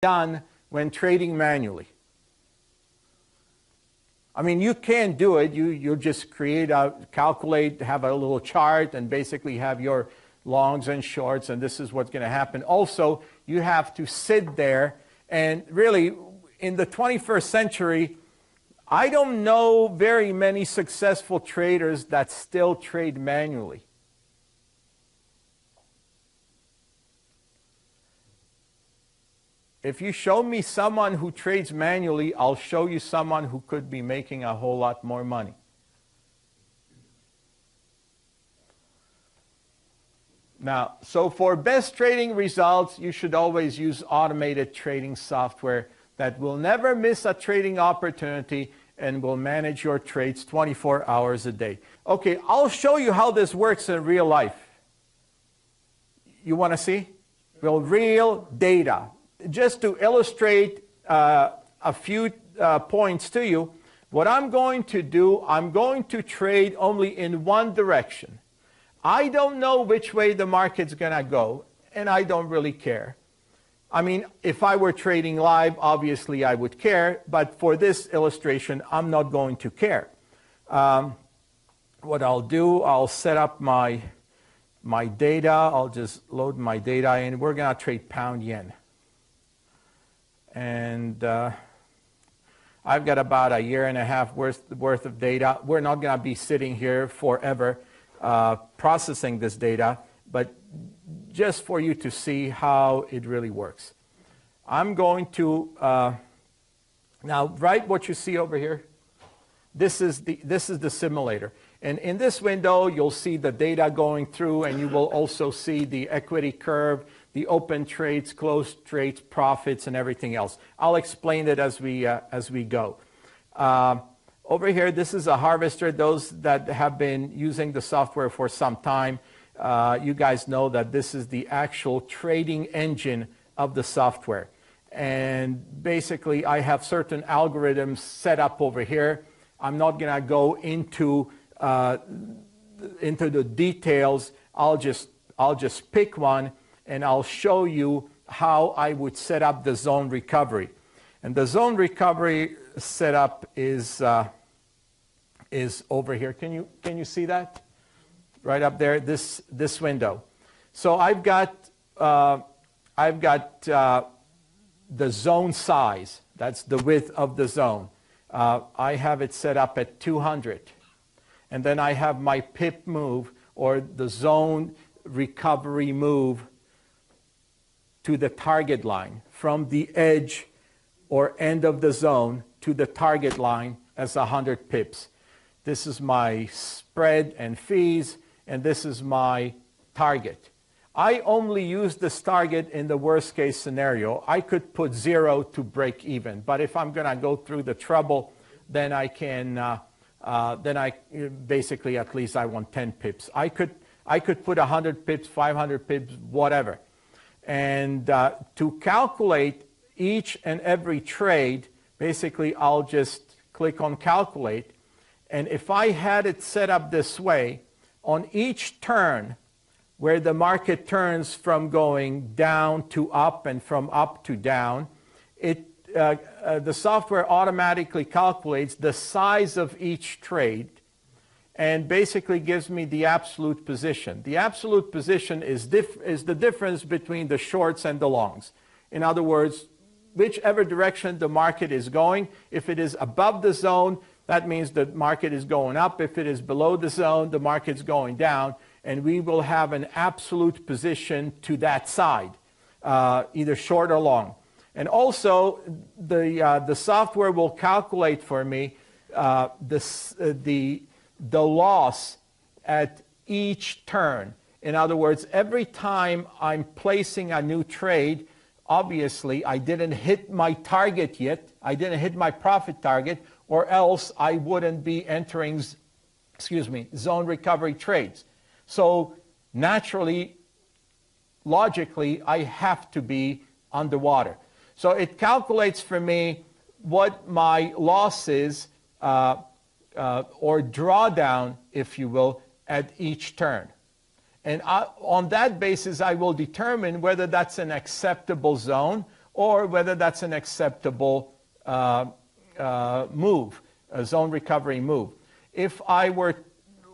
done when trading manually. I mean, you can do it. You just calculate, have a little chart, and basically have your longs and shorts, and this is what's going to happen. Also, you have to sit there, and really, in the 21st century, I don't know very many successful traders that still trade manually. If you show me someone who trades manually, I'll show you someone who could be making a whole lot more money. Now, so for best trading results, you should always use automated trading software that will never miss a trading opportunity and will manage your trades 24 hours a day. Okay, I'll show you how this works in real life. You want to see? Well, real data. Just to illustrate a few points to you, what I'm going to do, I'm going to trade only in one direction. I don't know which way the market's going to go, and I don't really care. I mean, if I were trading live, obviously I would care, but for this illustration, I'm not going to care. What I'll do, I'll set up my data. I'll just load my data in. We're going to trade pound yen. And I've got about a year and a half worth of data. We're not going to be sitting here forever processing this data, but just for you to see how it really works. I'm going to now write what you see over here. This is the simulator. And in this window, you'll see the data going through, and you will also see the equity curve, the open trades, closed trades, profits, and everything else. I'll explain it as we go. Over here, this is a harvester. Those that have been using the software for some time, you guys know that this is the actual trading engine of the software. And basically, I have certain algorithms set up over here. I'm not going to go into the details. I'll just pick one, and I'll show you how I would set up the zone recovery. And the zone recovery setup is over here. Can you see that? Right up there, this window. So I've got the zone size. That's the width of the zone. I have it set up at 200. And then I have my pip move, or the zone recovery move, to the target line, from the edge or end of the zone to the target line as 100 pips. This is my spread and fees, and this is my target. I only use this target in the worst case scenario. I could put 0 to break even, but if I'm going to go through the trouble, then I can basically, at least I want 10 pips. I could put 100 pips, 500 pips, whatever. And to calculate each and every trade, basically I'll just click on calculate. And if I had it set up this way, on each turn where the market turns from going down to up and from up to down, the software automatically calculates the size of each trade and basically gives me the absolute position. The absolute position is the difference between the shorts and the longs. In other words, whichever direction the market is going, if it is above the zone, that means the market is going up. If it is below the zone, the market's going down, and we will have an absolute position to that side, either short or long. And also, the software will calculate for me the loss at each turn. In other words, every time I'm placing a new trade, obviously I didn't hit my target yet. I didn't hit my profit target, or else I wouldn't be entering, zone recovery trades. So naturally, logically, I have to be underwater. So it calculates for me what my loss is, or drawdown, if you will, at each turn. And on that basis, I will determine whether that's an acceptable zone or whether that's an acceptable move, a zone recovery move. If I were,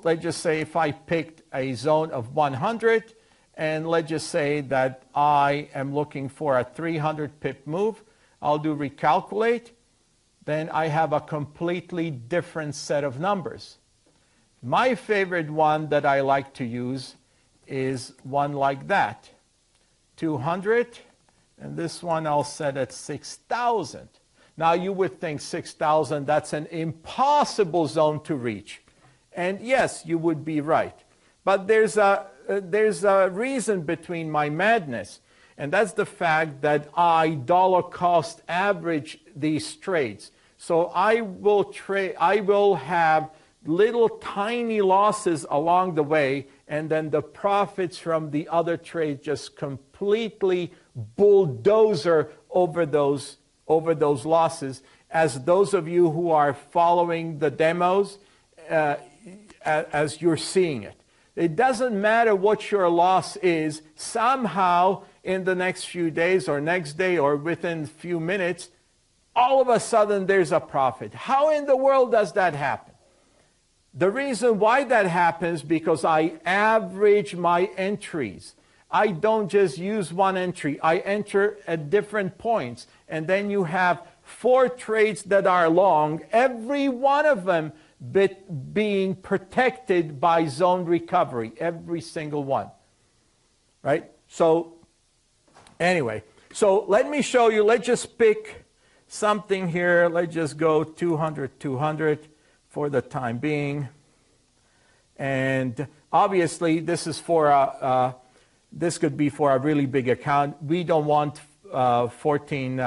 let's just say, if I picked a zone of 100, and let's just say that I am looking for a 300 pip move, I'll do recalculate, then I have a completely different set of numbers. My favorite one that I like to use is one like that, 200, and this one I'll set at 6,000. Now you would think 6,000, that's an impossible zone to reach. And yes, you would be right. But there's a reason between my madness, and that's the fact that I dollar cost average these trades. So I will have little tiny losses along the way, and then the profits from the other trades just completely bulldozer over those losses. As those of you who are following the demos, as you're seeing it. It doesn't matter what your loss is, somehow in the next few days or next day or within a few minutes, all of a sudden there's a profit. How in the world does that happen? The reason why that happens because I average my entries. I don't just use one entry. I enter at different points. And then you have 4 trades that are long, every one of them being protected by zone recovery, every single one. Right? So anyway, so let me show you. Let's just pick something here. Let's just go 200, 200. For the time being, and obviously this is for this could be for a really big account. We don't want 14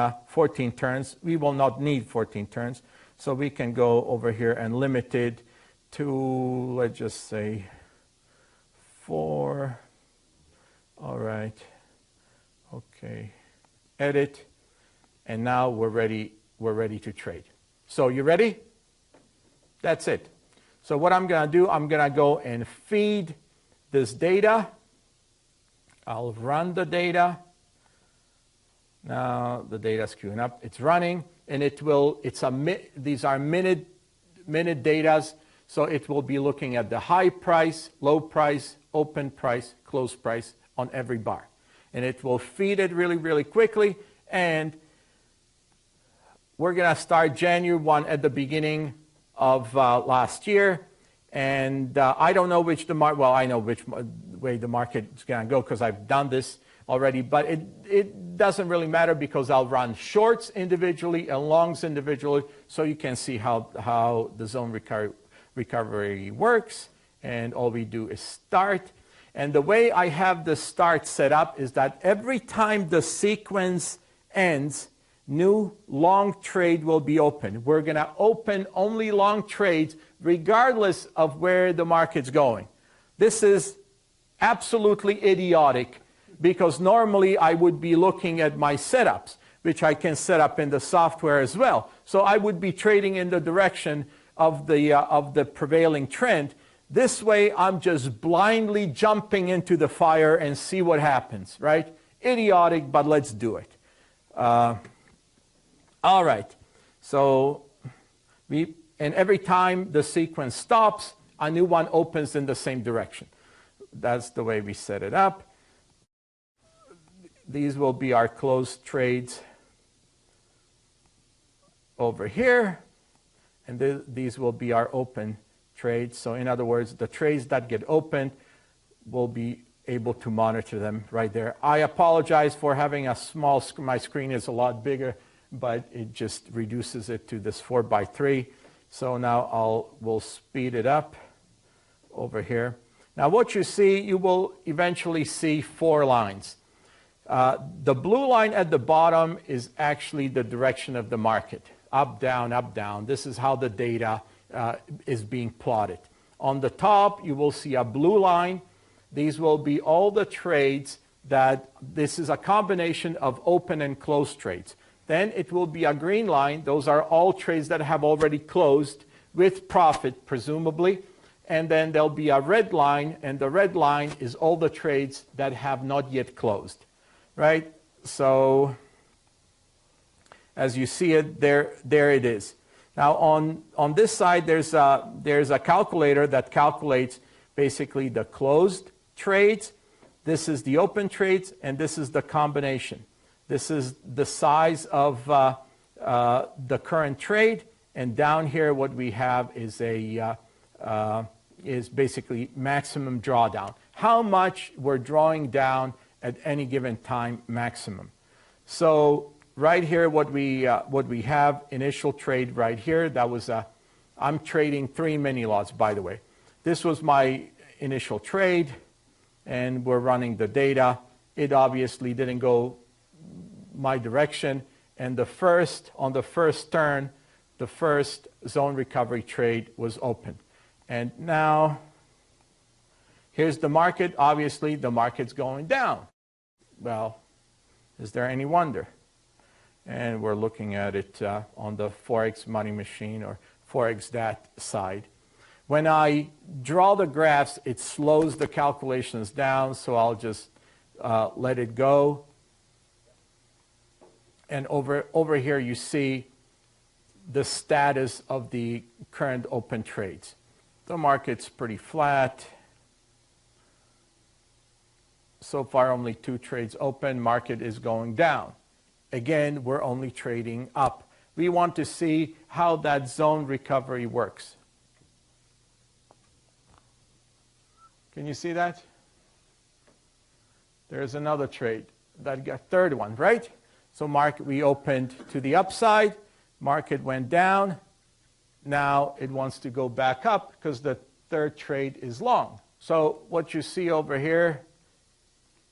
turns. We will not need 14 turns, so we can go over here and limit it to, let's just say, 4. All right. Okay. Edit, and now we're ready. We're ready to trade. So you ready? That's it. So what I'm going to do, I'm going to go and feed this data. I'll run the data. Now the data is queuing up. It's running, and it will. These are minute datas, so it will be looking at the high price, low price, open price, close price on every bar, and it will feed it really, really quickly. And we're going to start January 1 at the beginning of last year, and I don't know which the market, well, I know which way the market is going to go because I've done this already, but it doesn't really matter because I'll run shorts individually and longs individually, so you can see how the zone recovery works. And all we do is start, and the way I have the start set up is that every time the sequence ends, new long trade will be open. We're going to open only long trades regardless of where the market's going. This is absolutely idiotic because normally I would be looking at my setups, which I can set up in the software as well. So I would be trading in the direction of the prevailing trend. This way I'm just blindly jumping into the fire and see what happens, right? Idiotic, but let's do it. All right, so and every time the sequence stops, a new one opens in the same direction. That's the way we set it up. These will be our closed trades over here, and these will be our open trades. So in other words, the trades that get opened will be able to monitor them right there. I apologize for having a small screen. My screen is a lot bigger, but it just reduces it to this 4:3. So now we'll speed it up over here. Now what you see, you will eventually see 4 lines. The blue line at the bottom is actually the direction of the market. Up, down, up, down. This is how the data is being plotted. On the top, you will see a blue line. These will be all the trades that this is a combination of open and closed trades. Then it will be a green line. Those are all trades that have already closed with profit, presumably. And then there'll be a red line, and the red line is all the trades that have not yet closed, right? So As you see it, there it is. Now on this side, there's a calculator that calculates basically the closed trades. This is the open trades, and this is the combination. This is the size of the current trade, and down here what we have is is basically maximum drawdown. How much we're drawing down at any given time maximum. So right here what we have, initial trade right here, that was I'm trading 3 mini lots, by the way. This was my initial trade, and we're running the data. It obviously didn't go my direction, and on the first turn, the first zone recovery trade was open. And now here's the market. Obviously the market's going down. Well, is there any wonder? And we're looking at it on the Forex money machine or Forex that side. When I draw the graphs, it slows the calculations down, so I'll just let it go. And over here you see the status of the current open trades. The market's pretty flat. So far only 2 trades open. Market is going down. Again, we're only trading up. We want to see how that zone recovery works. Can you see that? There's another trade. That got third one, right? So we opened to the upside. Market went down. Now it wants to go back up because the third trade is long. So what you see over here,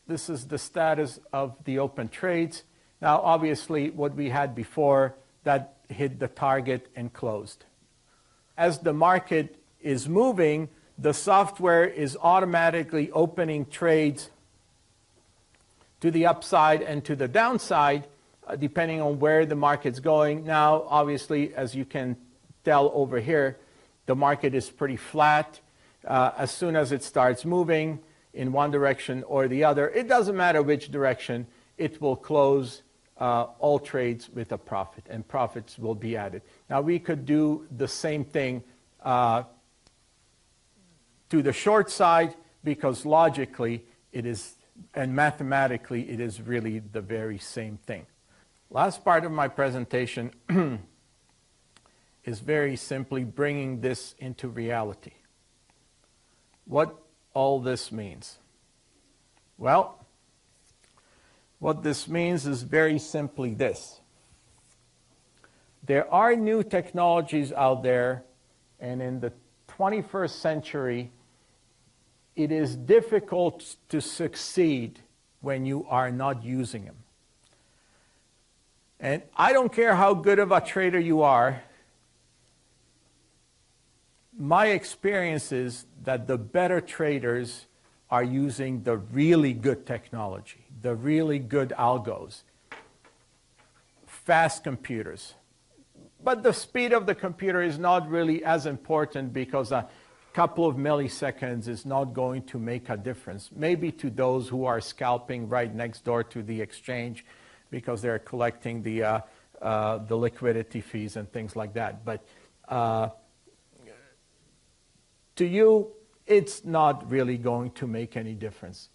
this is the status of the open trades. Now obviously what we had before, that hit the target and closed. As the market is moving, the software is automatically opening trades to the upside and to the downside, depending on where the market's going. Now, obviously, as you can tell over here, the market is pretty flat. As soon as it starts moving in one direction or the other, it doesn't matter which direction, it will close all trades with a profit, and profits will be added. Now, we could do the same thing to the short side, because logically it is, and mathematically it is really the very same thing. Last part of my presentation is very simply bringing this into reality. What all this means? Well, what this means is very simply this. There are new technologies out there, and in the 21st century, it is difficult to succeed when you are not using them. And I don't care how good of a trader you are, my experience is that the better traders are using the really good technology, the really good algos, fast computers. But the speed of the computer is not really as important, because a couple of milliseconds is not going to make a difference. Maybe to those who are scalping right next door to the exchange, because they're collecting the liquidity fees and things like that. But to you, it's not really going to make any difference.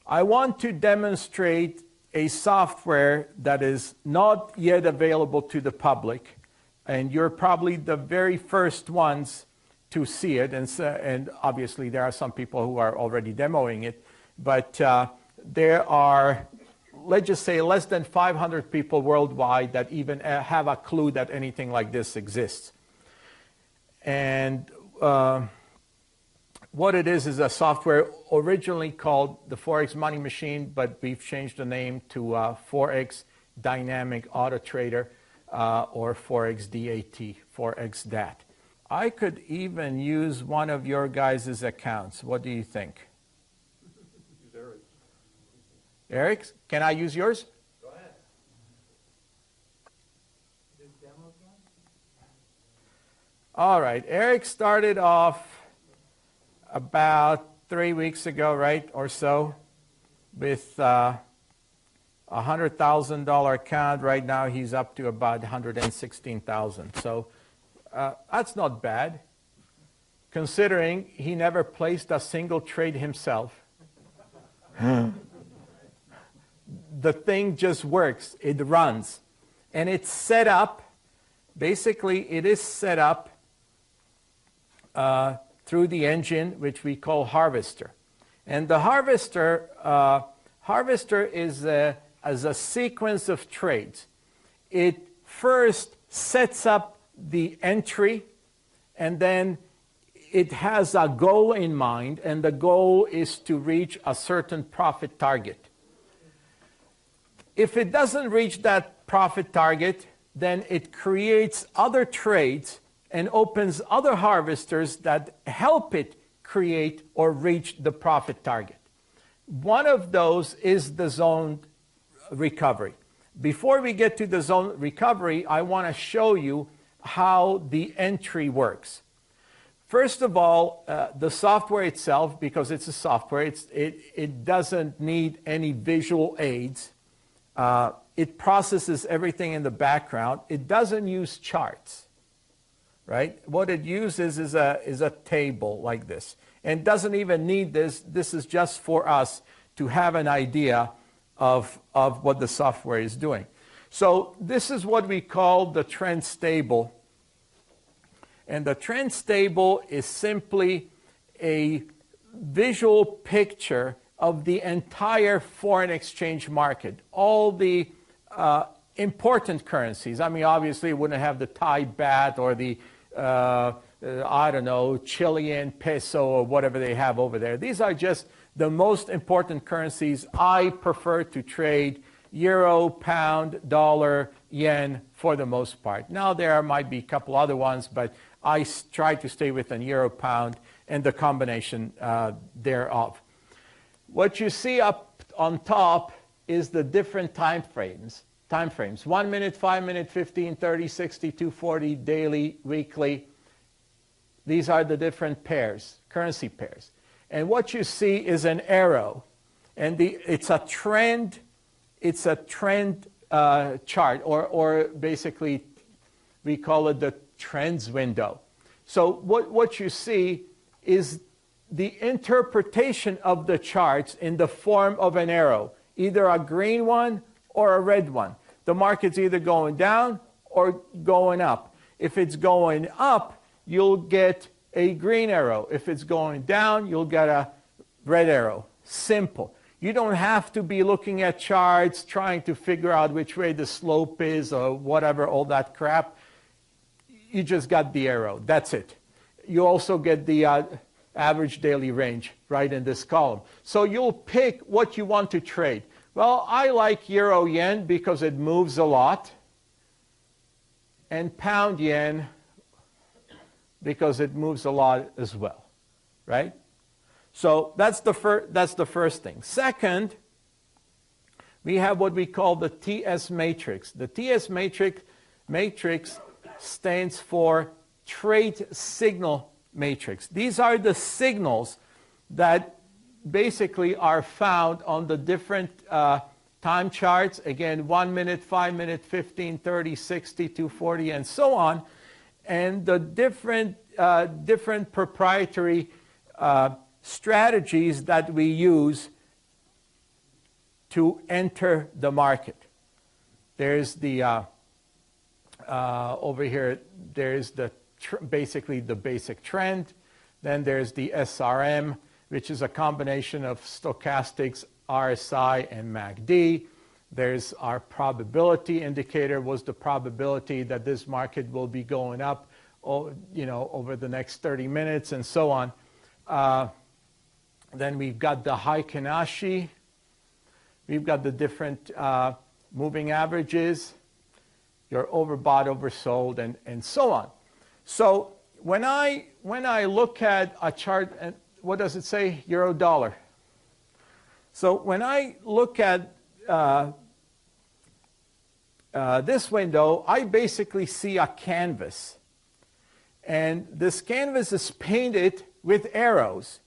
I want to demonstrate a software that is not yet available to the public, and you're probably the very first ones to see it, and obviously there are some people who are already demoing it, but there are, let's just say, less than 500 people worldwide that even have a clue that anything like this exists. And what it is a software originally called the Forex Money Machine, but we've changed the name to Forex Dynamic Auto Trader, or Forex DAT, Forex DAT. I could even use one of your guys' accounts. What do you think? Use Eric's. Eric's? Can I use yours? Go ahead. This demo account? All right. Eric started off about 3 weeks ago, right, or so, with $100,000 account. Right now he's up to about 116,000. So that's not bad, considering he never placed a single trade himself. The thing just works. It runs. And it's set up, basically it is set up through the engine, which we call harvester. And the harvester is as a sequence of trades. It first sets up the entry, and then it has a goal in mind, and the goal is to reach a certain profit target. If it doesn't reach that profit target, then it creates other trades and opens other harvesters that help it create or reach the profit target. One of those is the zone recovery. Before we get to the zone recovery, I want to show you how the entry works. First of all, the software itself, because it's a software, it doesn't need any visual aids. It processes everything in the background. It doesn't use charts, right? What it uses is a table like this. And doesn't even need this. This is just for us to have an idea of what the software is doing. So this is what we call the trend stable. And the trend stable is simply a visual picture of the entire foreign exchange market, all the important currencies. I mean, obviously, it wouldn't have the Thai baht or the, I don't know, Chilean peso or whatever they have over there. These are just the most important currencies. I prefer to trade euro, pound, dollar, yen for the most part. Now, there might be a couple other ones, but I try to stay within euro, pound, and the combination thereof. What you see up on top is the different time frames. 1 minute, 5 minute, 15, 30, 60, 240, daily, weekly. These are the different pairs, currency pairs. And what you see is an arrow. And it's a trend chart, or basically we call it the trends window. So what you see is the interpretation of the charts in the form of an arrow, either a green one or a red one. The market's either going down or going up. If it's going up, you'll get a green arrow. If it's going down, you'll get a red arrow. Simple. You don't have to be looking at charts, trying to figure out which way the slope is or whatever, all that crap. You just got the arrow. That's it. You also get the average daily range right in this column. So you'll pick what you want to trade. Well, I like euro yen because it moves a lot, and pound yen because it moves a lot as well, right? So that's the first thing. Second, we have what we call the TS matrix. The TS matrix stands for trade signal matrix. These are the signals that basically are found on the different time charts. Again, 1 minute, 5 minute, 15, 30, 60, 240, and so on. And the different proprietary strategies that we use to enter the market. There's the over here, there's the basically the basic trend. Then there's the SRM, which is a combination of stochastics, RSI, and MACD. There's our probability indicator, was the probability that this market will be going up, over the next 30 minutes, and so on. Then we've got the Heikin-Ashi. We've got the different moving averages, your overbought, oversold, and so on. So when I look at a chart, and what does it say? Euro dollar. So when I look at this window, I basically see a canvas. And this canvas is painted with arrows.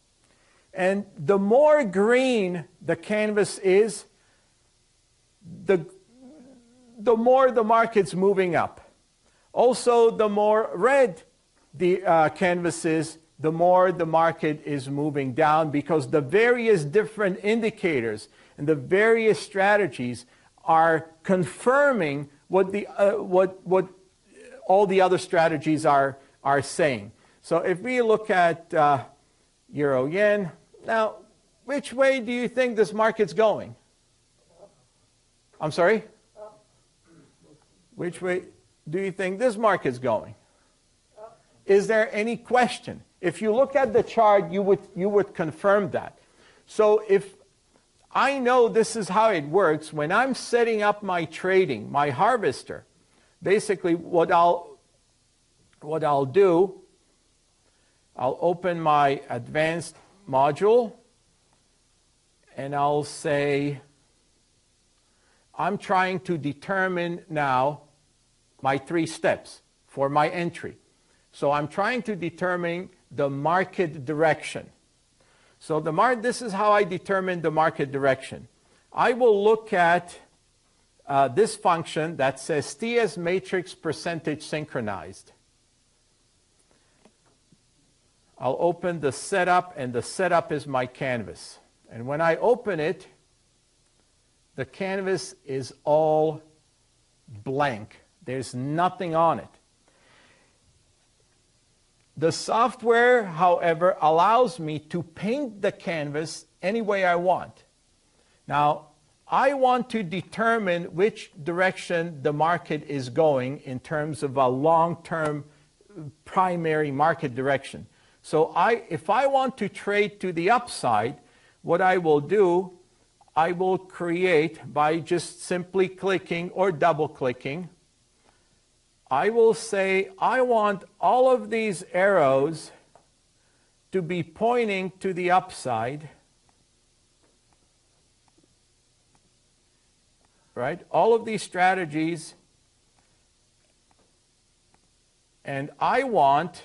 And the more green the canvas is, the more the market's moving up. Also, the more red the canvas is, the more the market is moving down, because the various different indicators and the various strategies are confirming what all the other strategies are saying. So if we look at Euro Yen, now, which way do you think this market's going? I'm sorry? Which way do you think this market's going? Is there any question? If you look at the chart, you would confirm that. So if I know this is how it works, when I'm setting up my trading, my harvester, basically what I'll do, I'll open my advanced module and I'll say, I'm trying to determine now my 3 steps for my entry. So I'm trying to determine the market direction. So this is how I determine the market direction. I will look at this function that says TS matrix percentage synchronized. I'll open the setup, and the setup is my canvas. And when I open it, the canvas is all blank. There's nothing on it. The software, however, allows me to paint the canvas any way I want. Now, I want to determine which direction the market is going in terms of a long-term primary market direction. So if I want to trade to the upside, what I will do, I will create, by just simply clicking or double-clicking, I will say I want all of these arrows to be pointing to the upside, right? All of these strategies, and I want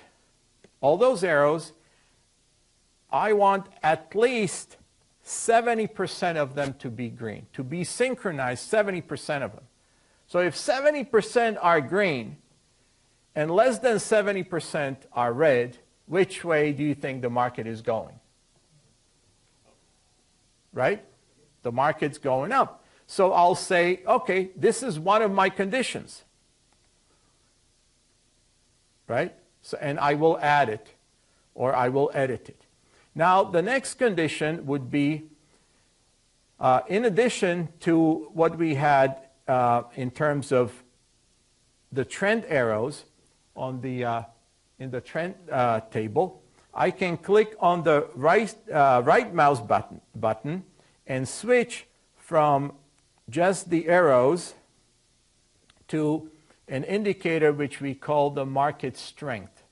all those arrows, I want at least 70% of them to be green, to be synchronized, 70% of them. So if 70% are green and less than 70% are red, which way do you think the market is going? Right? The market's going up. So I'll say, okay, this is one of my conditions. Right? So, and I will add it, or I will edit it. Now, the next condition would be, in addition to what we had in terms of the trend arrows on the in the trend table, I can click on the right mouse button and switch from just the arrows to an indicator which we call the market strength.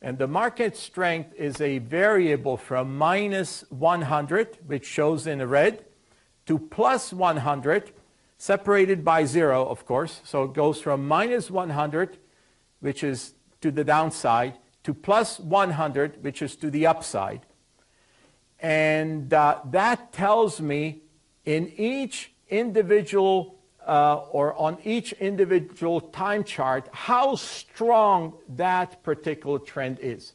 And the market strength is a variable from minus 100, which shows in red, to plus 100, separated by 0, of course. So it goes from minus 100, which is to the downside, to plus 100, which is to the upside. And that tells me in each individual or on each individual time chart how strong that particular trend is.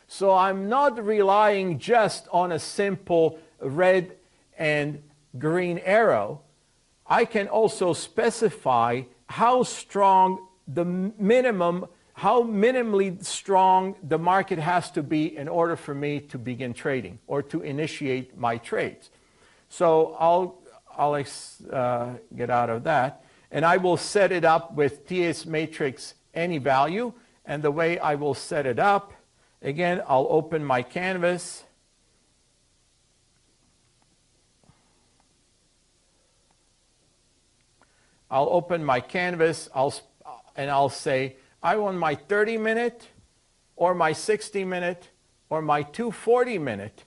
So I'm not relying just on a simple red and green arrow. I can also specify how strong the minimum, how minimally strong the market has to be in order for me to begin trading or to initiate my trades. So I'll get out of that, and I will set it up with TS matrix any value. And the way I will set it up, again, I'll open my canvas. I'll open my canvas, and I'll say, I want my 30-minute or my 60-minute or my 240-minute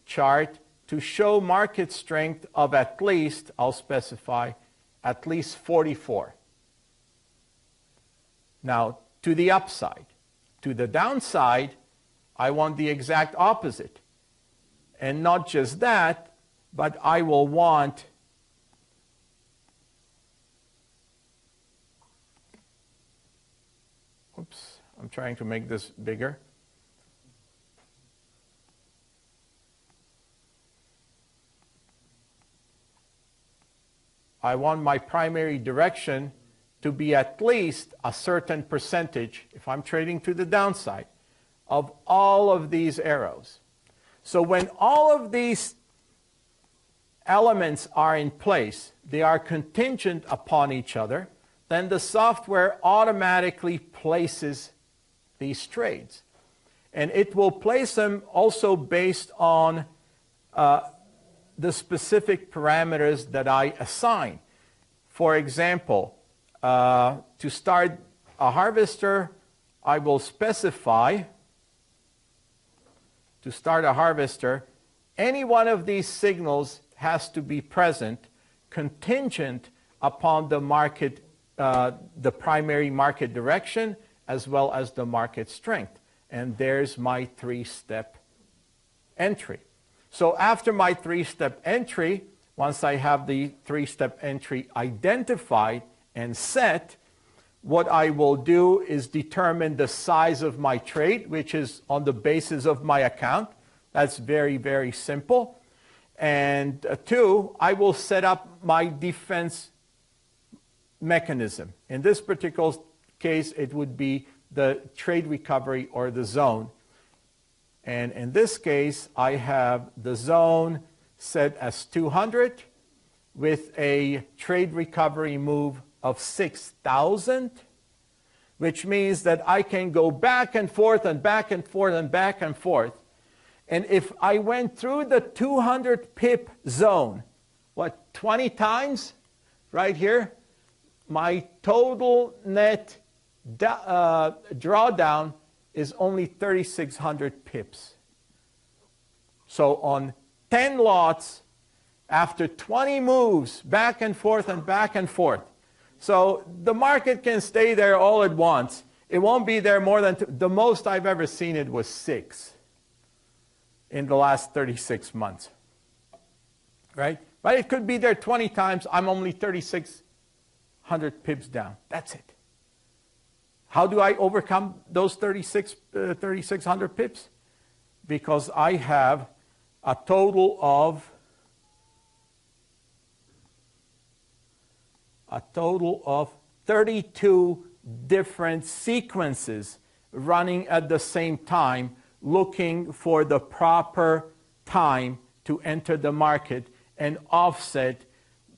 chart to show market strength of at least, I'll specify, at least 44. Now, to the upside. To the downside, I want the exact opposite. And not just that, but I will want Oops, I'm trying to make this bigger. I want my primary direction to be at least a certain percentage, if I'm trading to the downside, of all of these arrows. So when all of these elements are in place, they are contingent upon each other, then the software automatically places these trades. And it will place them also based on the specific parameters that I assign. For example, to start a harvester, I will specify, to start a harvester, any one of these signals has to be present, contingent upon the market, the primary market direction, as well as the market strength. And there's my 3-step entry. So after my 3-step entry, once I have the 3-step entry identified and set, what I will do is determine the size of my trade, which is on the basis of my account. That's very, very simple. And 2, I will set up my defense mechanism. In this particular case, it would be the trade recovery or the zone. And in this case, I have the zone set as 200 with a trade recovery move of 6,000, which means that I can go back and forth and back and forth and back and forth. And if I went through the 200 pip zone, 20 times right here, my total net drawdown is only 3,600 pips. So on 10 lots, after 20 moves, back and forth and back and forth. So the market can stay there all at once. It won't be there more than, the most I've ever seen it was 6 in the last 36 months. Right? But it could be there 20 times. I'm only 3,600 pips down. That's it. How do I overcome those 3,600 pips? Because I have a total of 32 different sequences running at the same time, looking for the proper time to enter the market and offset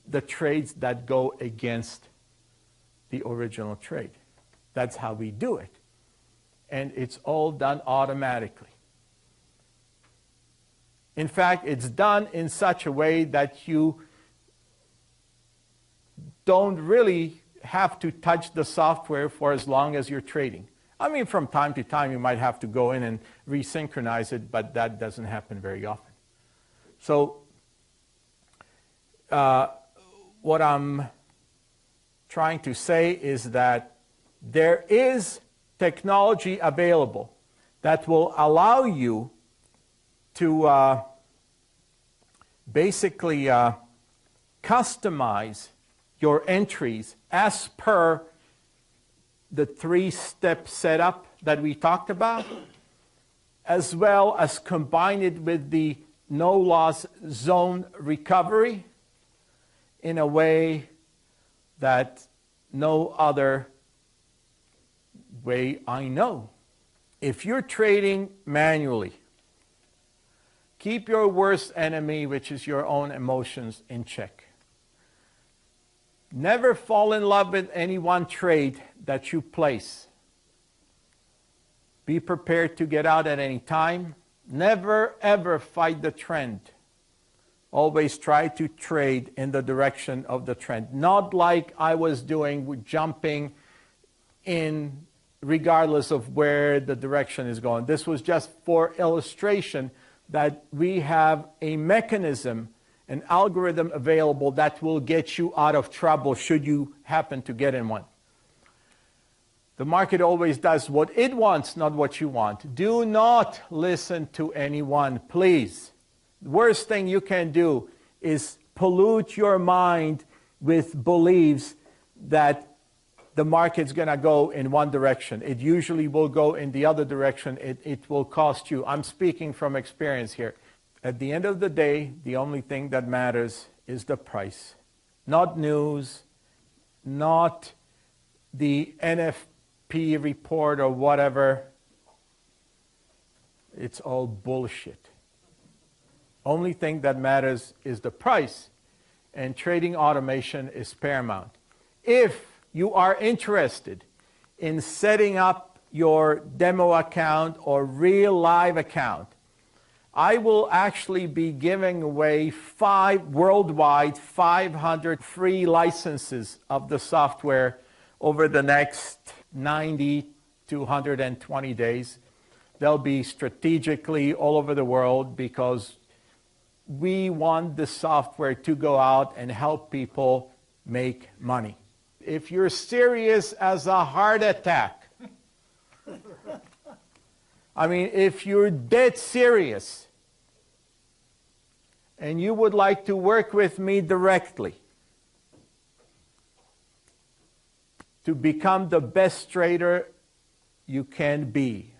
the trades that go against the original trade. That's how we do it. And it's all done automatically. In fact, it's done in such a way that you don't really have to touch the software for as long as you're trading. I mean, from time to time, you might have to go in and resynchronize it, but that doesn't happen very often. So what I'm trying to say is that there is technology available that will allow you to basically customize your entries as per the 3-step setup that we talked about, as well as combine it with the no-loss zone recovery in a way that no other way I know. If you're trading manually, keep your worst enemy, which is your own emotions, in check. Never fall in love with any one trade that you place. Be prepared to get out at any time. Never, ever fight the trend. Always try to trade in the direction of the trend. Not like I was doing with jumping in regardless of where the direction is going. This was just for illustration that we have a mechanism, an algorithm available that will get you out of trouble should you happen to get in one. The market always does what it wants, not what you want. Do not listen to anyone, please. The worst thing you can do is pollute your mind with beliefs that the market's going to go in one direction. It usually will go in the other direction. It will cost you. I'm speaking from experience here. At the end of the day, the only thing that matters is the price. Not news, not the NFP report or whatever. It's all bullshit. Only thing that matters is the price, and trading automation is paramount. If you are interested in setting up your demo account or real live account, I will actually be giving away worldwide 500 free licenses of the software over the next 90 to 120 days. They'll be strategically all over the world because we want the software to go out and help people make money. If you're serious as a heart attack, I mean, if you're dead serious and you would like to work with me directly to become the best trader you can be,